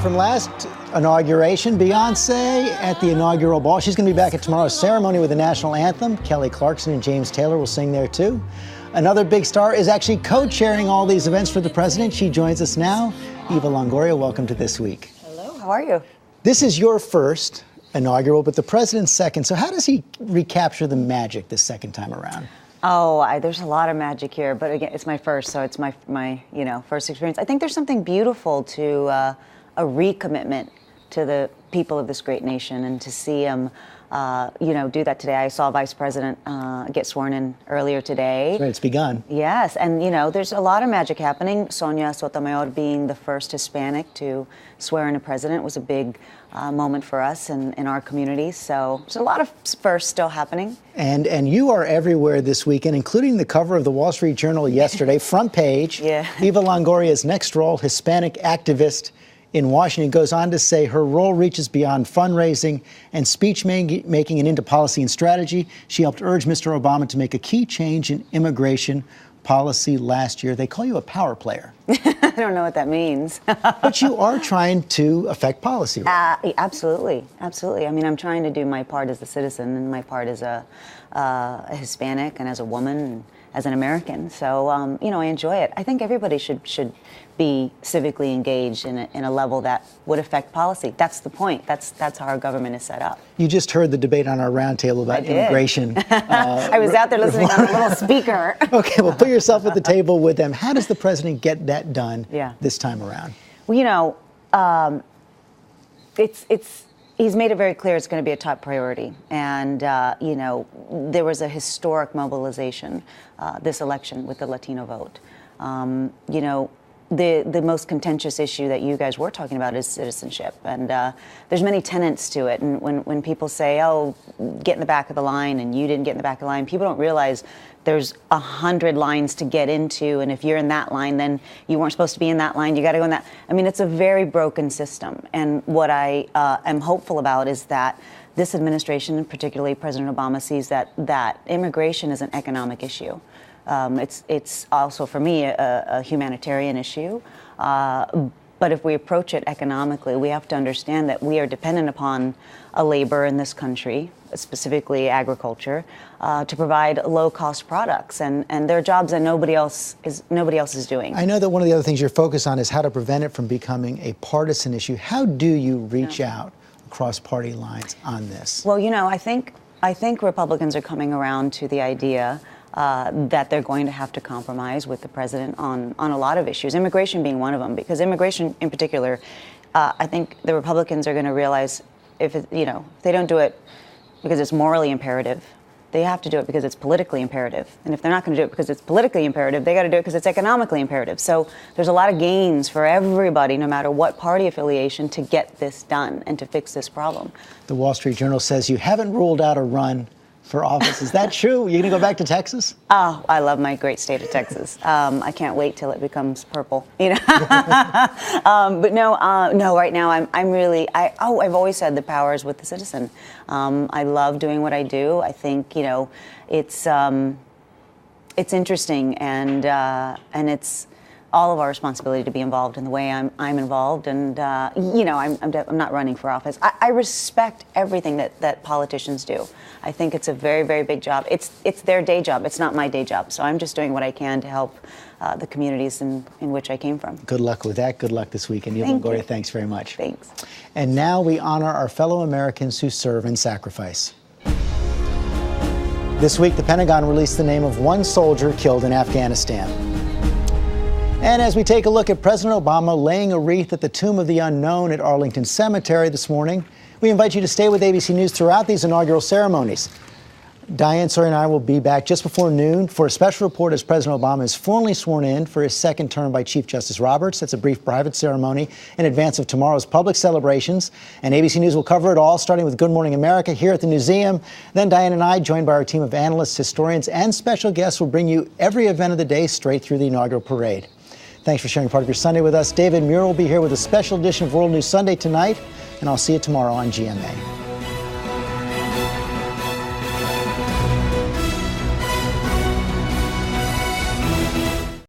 From last inauguration, Beyonce at the inaugural ball. She's going to be back at tomorrow's ceremony with the national anthem. Kelly Clarkson and James Taylor will sing there too. Another big star is actually co-chairing all these events for the president. She joins us now. Eva Longoria, welcome to This Week. Hello, how are you? This is your first inaugural, but the president's second. So how does he recapture the magic this second time around? There's a lot of magic here, but again, it's my first, so it's my first experience. I think there's something beautiful to a recommitment to the people of this great nation, and to see him, do that today. I saw Vice President get sworn in earlier today. That's right, it's begun. Yes, and there's a lot of magic happening. Sonia Sotomayor being the first Hispanic to swear in a president was a big moment for us in our community. So there's a lot of firsts still happening. And you are everywhere this weekend, including the cover of the Wall Street Journal yesterday, front page. Yeah. Eva Longoria's next role, Hispanic activist in Washington, goes on to say her role reaches beyond fundraising and speech making and into policy and strategy. She helped urge Mr. Obama to make a key change in immigration policy last year. They call you a power player. I don't know what that means. But you are trying to affect policy, right? Absolutely, absolutely. I mean, I'm trying to do my part as a citizen and my part as a Hispanic and as a woman and as an American. So, I enjoy it. I think everybody should be civically engaged in a level that would affect policy. That's the point. That's how our government is set up. You just heard the debate on our roundtable about immigration. I was out there listening on a little speaker. Okay, well, put yourself at the table with them. How does the president get that done this time around? Well, he's made it very clear it's going to be a top priority. And, there was a historic mobilization this election with the Latino vote. The most contentious issue that you guys were talking about is citizenship. And there's many tenets to it. And when people say, oh, get in the back of the line, and you didn't get in the back of the line, people don't realize there's 100 lines to get into. And if you're in that line, then you weren't supposed to be in that line. You got to go in that. I mean, it's a very broken system. And what I am hopeful about is that this administration, particularly President Obama, sees that immigration is an economic issue. It's also, for me, a humanitarian issue. But if we approach it economically, we have to understand that we are dependent upon a labor in this country, specifically agriculture, to provide low-cost products, and there are jobs that nobody else is doing. I know that one of the other things you're focused on is how to prevent it from becoming a partisan issue. How do you reach out across party lines on this? Well, I think Republicans are coming around to the idea that they're going to have to compromise with the president on a lot of issues, immigration being one of them, because immigration in particular, I think the Republicans are going to realize if they don't do it because it's morally imperative, they have to do it because it's politically imperative. And if they're not going to do it because it's politically imperative, they got to do it because it's economically imperative. So there's a lot of gains for everybody, no matter what party affiliation, to get this done and to fix this problem. The Wall Street Journal says you haven't ruled out a run for office. Is that true? You're going to go back to Texas? Oh, I love my great state of Texas. I can't wait till it becomes purple. But no. Right now I'm really. I've always said the power is with the citizen. I love doing what I do. I think it's interesting, and it's all of our responsibility to be involved in the way I'm involved. And I'm not running for office. I respect everything that politicians do. I think it's a very, very big job. It's their day job. It's not my day job. So I'm just doing what I can to help the communities in which I came from. Good luck with that. Good luck this weekend. Eva Longoria, thanks very much. Thanks. And now we honor our fellow Americans who serve and sacrifice. This week, the Pentagon released the name of one soldier killed in Afghanistan. And as we take a look at President Obama laying a wreath at the Tomb of the Unknown at Arlington Cemetery this morning, we invite you to stay with ABC News throughout these inaugural ceremonies. Diane Sawyer and I will be back just before noon for a special report as President Obama is formally sworn in for his second term by Chief Justice Roberts. That's a brief private ceremony in advance of tomorrow's public celebrations. And ABC News will cover it all, starting with Good Morning America here at the museum. Then Diane and I, joined by our team of analysts, historians, and special guests, will bring you every event of the day straight through the inaugural parade. Thanks for sharing part of your Sunday with us. David Muir will be here with a special edition of World News Sunday tonight, and I'll see you tomorrow on GMA.